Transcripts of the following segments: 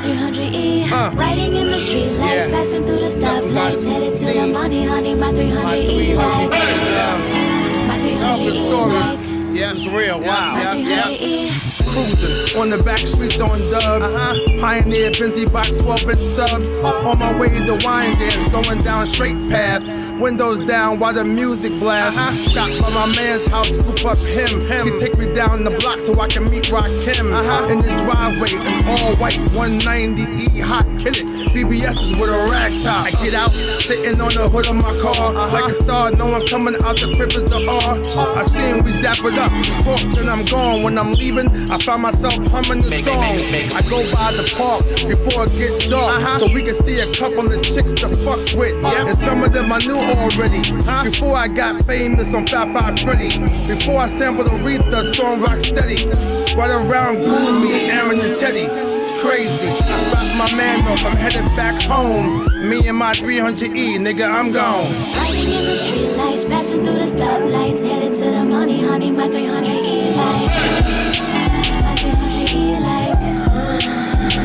300E. Riding in the street lights, passing through the stoplights, headed to the money, honey, my 300E like. My 300E like. Yeah, it's real. Wow. My 300E. Cruising on the back streets on dubs. Pioneer Benzie box 12-inch subs. On my way to wine dance, going down straight path. Windows down while the music blasts. Got by my man's house, scoop up him. He take me down the block so I can meet Rakim. In the driveway, an all-white 190E hot, kill it. BBS's with a rag top. I get out, sitting on the hood of my car. Like a star, no one coming out the crib is the R. I seen we dappered up, talk, then I'm gone. When I'm leaving, I find myself humming the song. I go by the park before it gets dark, so we can see a couple of chicks to fuck with. And some of them I knew already. Before I got famous on Fat Five Freddy. Before I sampled Aretha, song rock steady. Right around Groove Me, Aaron and Teddy. Crazy. I stopped my man off, I'm headed back home. Me and my 300E, nigga, I'm gone. Riding in the street lights, passing through the stoplights, headed to the money, honey, my 300E like. My 300E like.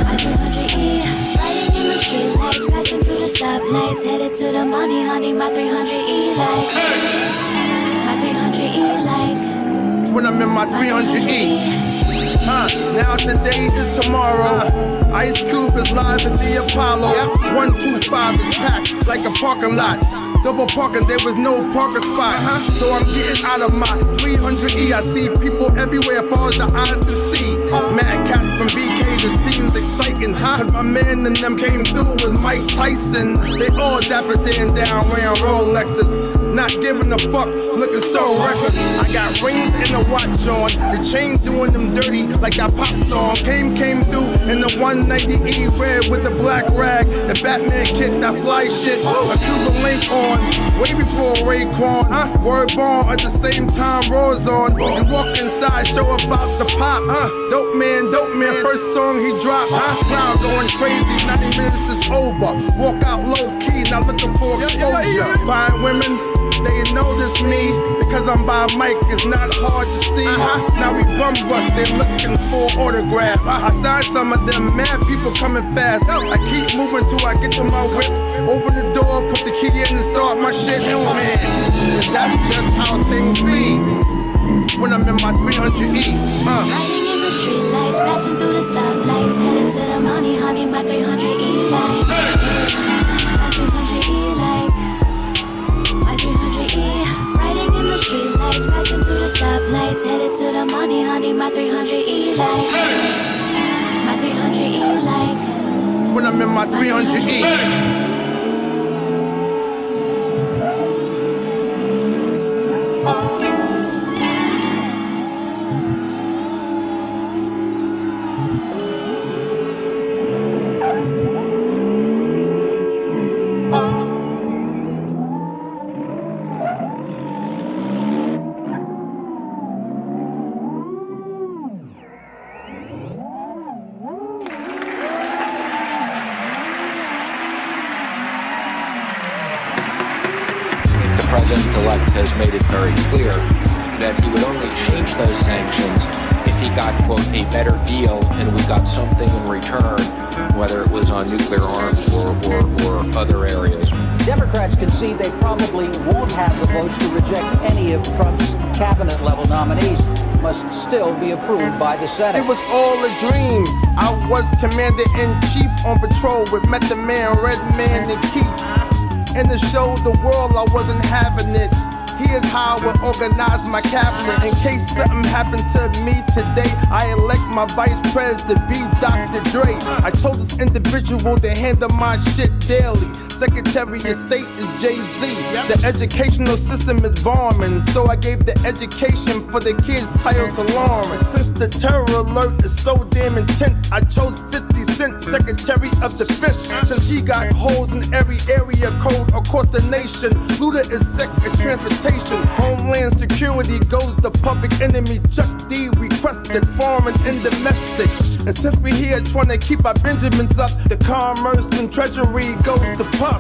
My 300E. Riding in the street lights, passing through the stoplights, headed to the money, honey, my 300E like. My 300E like. When I'm in my 300E. Now today is tomorrow. Ice Cube is live at the Apollo. 125 is packed like a parking lot. Double parking, there was no parking spot. So I'm getting out of my 300E. I see people everywhere, far as the eyes can see. Mad cat from BK, the scene's exciting. Cause my man and them came through with Mike Tyson. They all dapper and down wearing Rolexes. Not giving a fuck, looking so reckless. I got rings and a watch on. The chain doing them dirty like that pop song. Came through in the 190E red with the black rag. The Batman kit, that fly shit. A Cuban link on, way before Raekwon. Word bomb at the same time, Roars on. You walk inside, show about the pop. Dope man, first song he dropped. Crowd going crazy, 90 minutes is over. Walk out low key, not looking for exposure. Fine women, they notice me because I'm by mic, it's not hard to see. Now we bum bust, they looking for autograph. I signed some of them, mad people coming fast. I keep moving till I get to my whip. Open the door, put the key in and start my shit. And man, that's just how things be when I'm in my 300E. Riding in the street lights, passing through the stoplights, headed to the money, honey, my 300E like. My 300E like. Riding in the street lights, passing through the stoplights, headed to the money, honey, my 300E like. My 300E like. When I'm in my 300E. The President-elect has made it very clear that he would only change those sanctions if he got, quote, a better deal and we got something in return, whether it was on nuclear arms or other areas. Democrats concede they probably won't have the votes to reject any of Trump's cabinet-level nominees. Must still be approved by the Senate. It was all a dream. I was commander-in-chief on patrol with Method Man, Red Man, and Keith. And to show the world I wasn't having it. Here's how I would organize my cabinet. In case something happened to me today, I elect my vice president to be Dr. Dre. I chose this individual to handle my shit daily. Secretary of State is Jay-Z. The educational system is bombing, so I gave the education for the kids title to Lawrence. Since the terror alert is so damn intense, I chose 50 Cent, Secretary of Defense. Since he got holes in every area code across the nation. Luda is Sec of Transportation. Homeland Security goes to Public Enemy. Chuck D requested foreign and domestic. And since we here trying to keep our Benjamins up, the Commerce and Treasury goes to Puff.